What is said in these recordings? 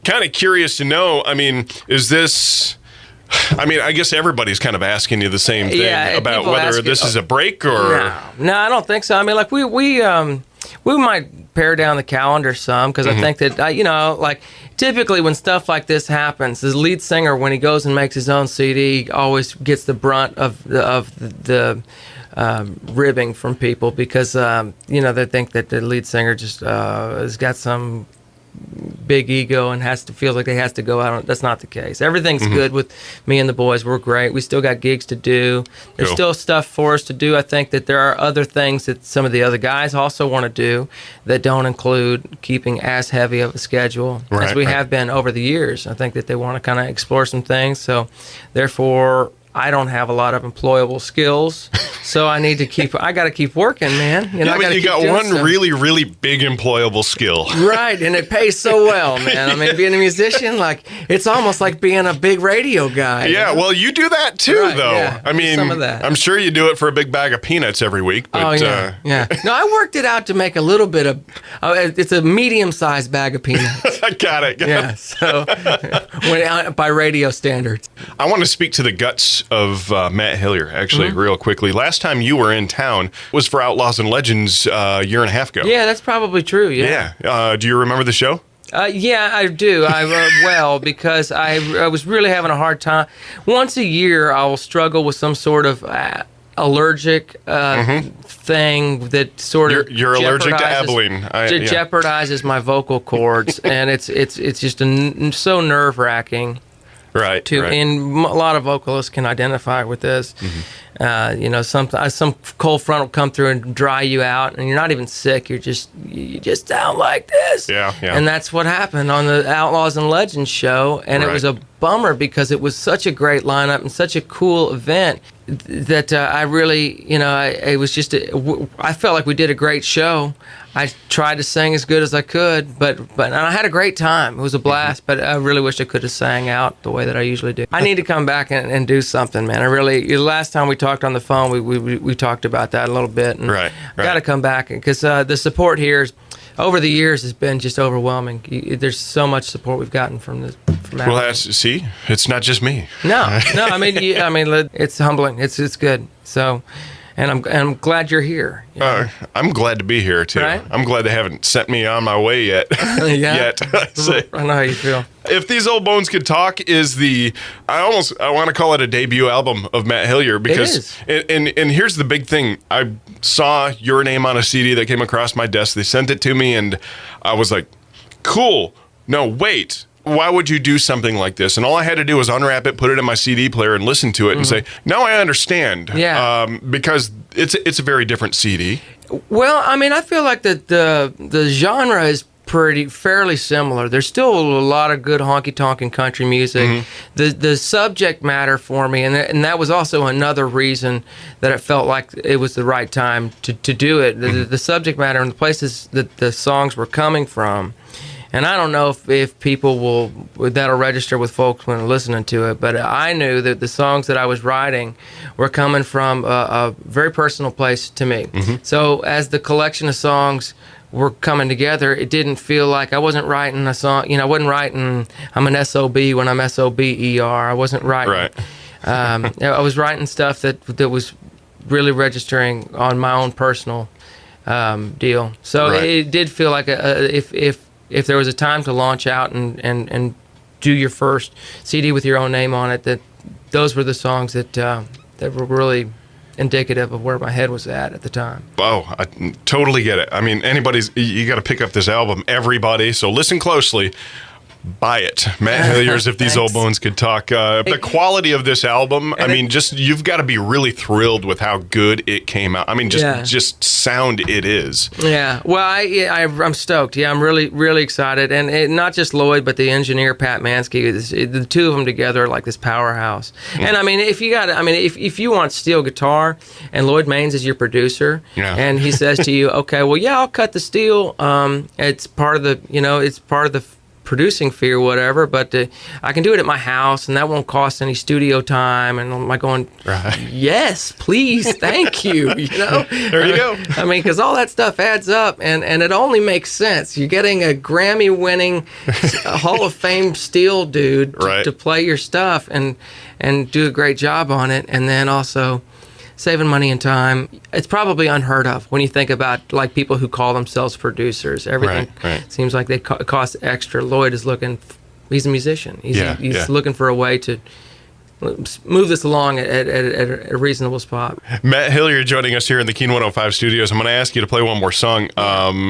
kind of curious to know, I mean, is this... I mean, I guess everybody's kind of asking you the same thing about whether this is a break or... No, I don't think so. I mean, like, we might pare down the calendar some because I think that, you know, like, typically when stuff like this happens, the lead singer, when he goes and makes his own CD, always gets the brunt of the ribbing from people because, you know, they think that the lead singer just has got some big ego and feels like he has to go out. That's not the case. Everything's good with me and the boys. We're great. We still got gigs to do. There's still stuff for us to do. I think that there are other things that some of the other guys also want to do that don't include keeping as heavy of a schedule as we have been over the years. I think that they want to kind of explore some things. So therefore, I don't have a lot of employable skills, so I got to keep working, man. You know, you got one really, really big employable skill. Right, and it pays so well, man. I mean, being a musician, like, it's almost like being a big radio guy. Yeah, you know? Well, you do that too, though. Yeah, I mean, some of that. I'm sure you do it for a big bag of peanuts every week. But, yeah. No, I worked it out to make a little bit of, it's a medium-sized bag of peanuts. I got it. Yeah, so, by radio standards. I want to speak to the guts of Matt Hillyer, actually, real quickly. Last time you were in town was for Outlaws and Legends a year and a half ago. Yeah, that's probably true, Yeah. Do you remember the show? Yeah, I do. Because I was really having a hard time. Once a year, I will struggle with some sort of allergic thing that sort of you're allergic to Abilene. Jeopardizes my vocal cords, and it's just so nerve-wracking. Right. And a lot of vocalists can identify with this. You know, some cold front will come through and dry you out, and you're not even sick. You just sound like this. Yeah. And that's what happened on the Outlaws and Legends show, and it was a bummer because it was such a great lineup and such a cool event that I really, you know, I felt like we did a great show. I tried to sing as good as I could, but and I had a great time. It was a blast, but I really wish I could have sang out the way that I usually do. I need to come back and do something, man. Last time we talked on the phone, we talked about that a little bit. And I got to come back because the support here over the years has been just overwhelming. There's so much support we've gotten from this. Well, see, it's not just me. No. I mean, it's humbling. It's good. So. And I'm glad you're here. You know? I'm glad to be here too. Right? I'm glad they haven't sent me on my way yet. yet. I know how you feel. If These Old Bones Could Talk is I want to call it a debut album of Matt Hillyer because and here's the big thing. I saw your name on a CD that came across my desk. They sent it to me and I was like, cool. No, wait. Why would you do something like this? And all I had to do was unwrap it, put it in my CD player, and listen to it and say, now I understand. Yeah. Because it's a very different CD. Well, I mean, I feel like the genre is fairly similar. There's still a lot of good honky-tonk country music. The subject matter for me, and that was also another reason that it felt like it was the right time to do it. The subject matter and the places that the songs were coming from. And I don't know if people that'll register with folks when listening to it, but I knew that the songs that I was writing were coming from a very personal place to me. So as the collection of songs were coming together, it didn't feel like I wasn't writing a song. You know, I wasn't writing, I'm an SOB when I'm SOBER. I wasn't writing. Right. I was writing stuff that was really registering on my own personal deal. So it did feel like if there was a time to launch out and do your first CD with your own name on it, that those were the songs that were really indicative of where my head was at the time. Oh, I totally get it. I mean, you got to pick up this album, everybody. So listen closely. Buy it. Matt Hillyer's If These Old Bones Could Talk. The quality of this album, I mean, you've got to be really thrilled with how good it came out. I mean, just sound it is. Yeah. Well, I'm stoked. Yeah, I'm really, really excited. And not just Lloyd, but the engineer, Pat Mansky. The two of them together are like this powerhouse. And I mean, if you want steel guitar and Lloyd Maines is your producer, and he says to you, okay, well, yeah, I'll cut the steel. It's part of the producing fee or whatever, but I can do it at my house, and that won't cost any studio time. And I'm like going, yes, please, thank you. There you go. I mean, because all that stuff adds up, and it only makes sense. You're getting a Grammy-winning Hall of Fame steel dude to play your stuff and do a great job on it, and then also saving money and time. It's probably unheard of when you think about like people who call themselves producers. Everything seems like they cost extra. Lloyd is he's a musician. He's looking for a way to move this along at a reasonable spot. Matt Hillyer joining us here in the KEAN 105 studios. I'm going to ask you to play one more song,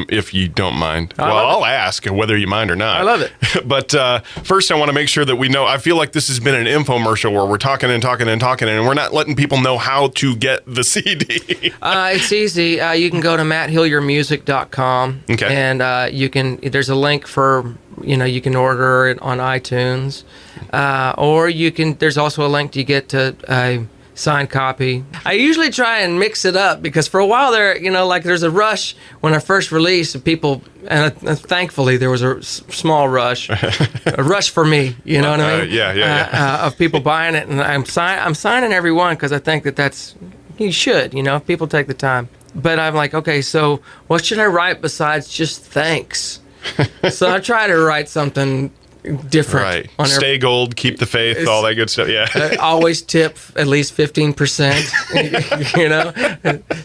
if you don't mind. I'll ask whether you mind or not. I love it. But first, I want to make sure that we know. I feel like this has been an infomercial where we're talking, and we're not letting people know how to get the CD. It's easy. You can go to matthilliermusic.com, and there's a link for, you can order it on iTunes. Or there's also a link to get to a signed copy. I usually try and mix it up because for a while there, like there's a rush when I first released of people, and thankfully there was a small rush, a rush for me, you know what I mean? Of people buying it, and I'm signing every one because I think that's, you should, if people take the time. But I'm like, okay, so what should I write besides just thanks? So I try to write something different. Right. Stay gold, keep the faith, all that good stuff. Yeah. Always tip at least 15%.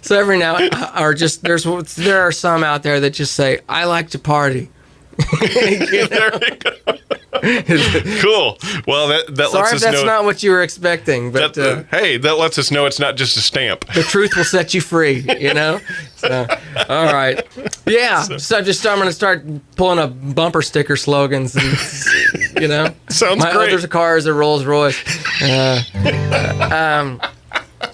So every now there are some out there that just say, I like to party. There we go. Cool. Well, that lets us know. Sorry if that's not what you were expecting, but hey, that lets us know it's not just a stamp. The truth will set you free. So, all right. Yeah. So I'm going to start pulling up bumper sticker slogans, and Sounds my great. other car is a Rolls Royce.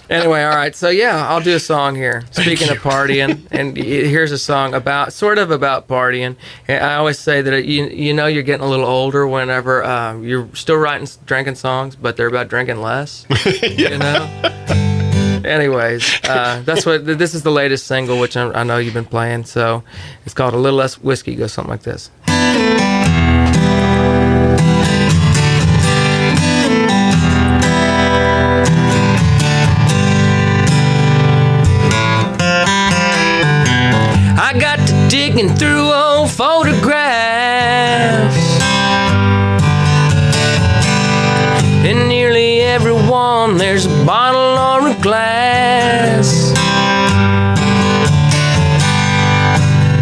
Anyway, all right. So yeah, I'll do a song here. Speaking of partying, and here's a song about partying. And I always say that you're getting a little older whenever you're still drinking songs, but they're about drinking less. Anyways, this is the latest single, which I know you've been playing. So it's called A Little Less Whiskey. It goes something like this. I got to digging through old photographs, in nearly every one there's a bottle or a glass.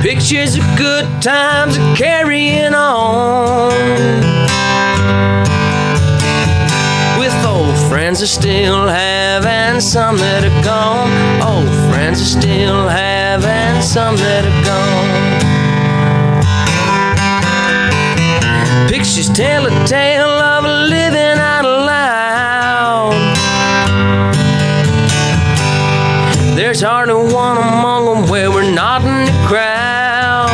Pictures of good times are carrying on, with old friends I still have and some that are gone. Old friends I still have and some that are gone. Pictures tell a tale of living out loud. There's hardly one among them where we're not in the crowd.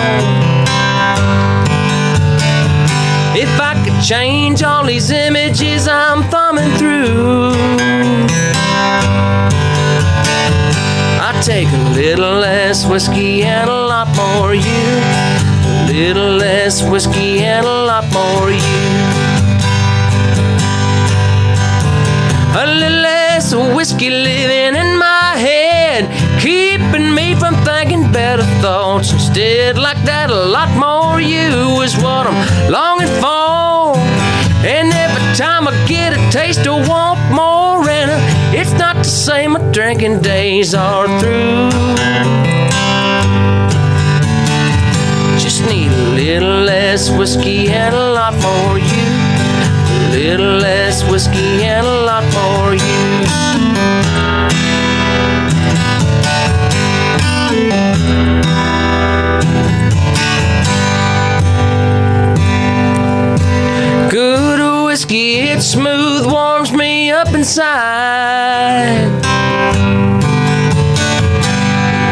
If I could change all these images I'm thumbing through, I'd take a little less whiskey and a lot more you. A little less whiskey and a lot more you. A little less whiskey living in my head, keeping me from thinking better thoughts instead. Like that, a lot more you is what I'm longing for. And every time I get a taste, I want more. And it's not to say my drinking days are through. Just need a little less whiskey and a lot more you. A little less whiskey and a lot more you. Good whiskey, it's smooth, warms me up inside.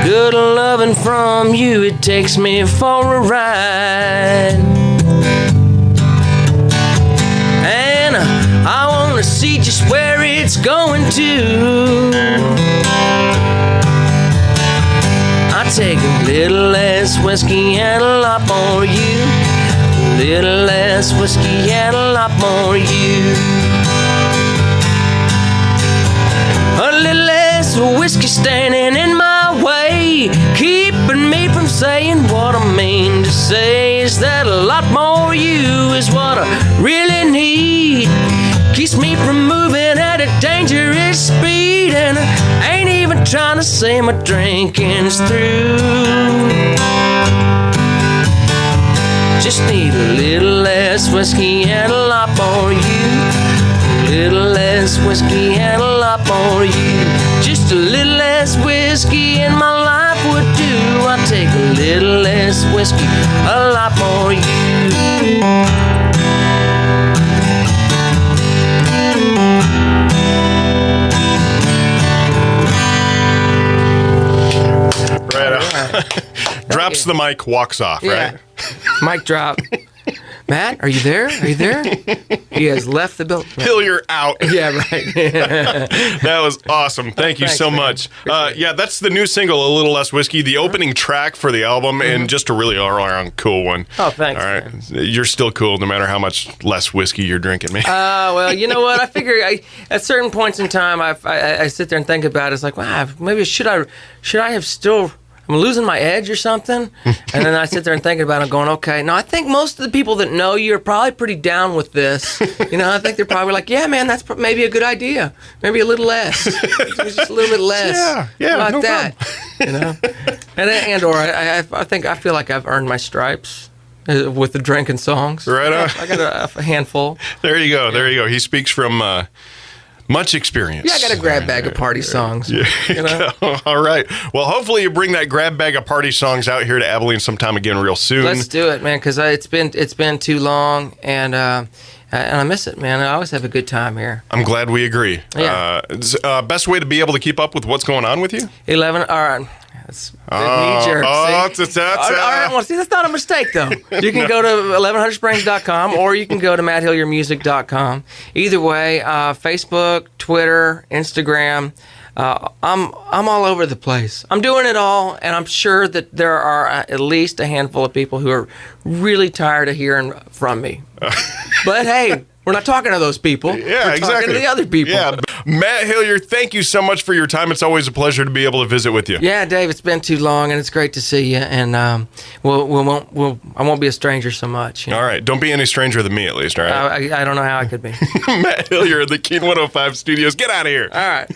Good loving from you, it takes me for a ride. And I wanna see just where it's going to. I take a little less whiskey and a lot more you. A little less whiskey and a lot more you. A little less whiskey standing in my way, keeping me from saying what I mean to say. Is that a lot more you is what I really need. Keeps me from moving at a dangerous speed, and I ain't even trying to say my drinking's through. Just need a little less whiskey and a lot more you. A little less whiskey and a lot more you. Just a little less whiskey and my life would do. I take a little less whiskey, a lot more you. Drops the mic, walks off, right? Mic drop. Matt, are you there? Are you there? He has left the building. Hillyer out. Yeah, right. That was awesome. Thank you so much. Yeah, that's the new single, A Little Less Whiskey, the opening track for the album, and just a really all-around cool one. Oh, thanks. All right. Man. You're still cool no matter how much less whiskey you're drinking, man. Well, you know what? I figure at certain points in time, I sit there and think about it. It's like, wow, maybe should I have still... I'm losing my edge or something. And then I sit there and think about it, going, okay. Now, I think most of the people that know you are probably pretty down with this. You know, I think they're probably like, yeah, man, that's maybe a good idea. Maybe a little less. Just a little bit less. Yeah, like no that. problem. You know? Or I feel like I've earned my stripes with the drinking songs. Right on. I got a handful. There you go. There you go. He speaks from... much experience. Yeah, I got a grab bag of party songs. Yeah. You know? All right. Well, hopefully you bring that grab bag of party songs out here to Abilene sometime again real soon. Let's do it, man, because it's been too long, and I miss it, man. I always have a good time here. I'm glad we agree. Yeah. Best way to be able to keep up with what's going on with you? 11. All right. That's knee-jerk. Well, see, that's not a mistake, though. You can go to 1100springs.com or you can go to matthilliermusic.com. Either way, Facebook, Twitter, Instagram, I'm all over the place. I'm doing it all, and I'm sure that there are at least a handful of people who are really tired of hearing from me. But hey, we're not talking to those people. Yeah, we're exactly. talking to the other people. Yeah. Matt Hillyer, thank you so much for your time. It's always a pleasure to be able to visit with you. Yeah, Dave, it's been too long, and it's great to see you. And I won't be a stranger so much. You know? All right. Don't be any stranger than me, at least, all right? I don't know how I could be. Matt Hillyer at the KEAN 105 studios. Get out of here. All right.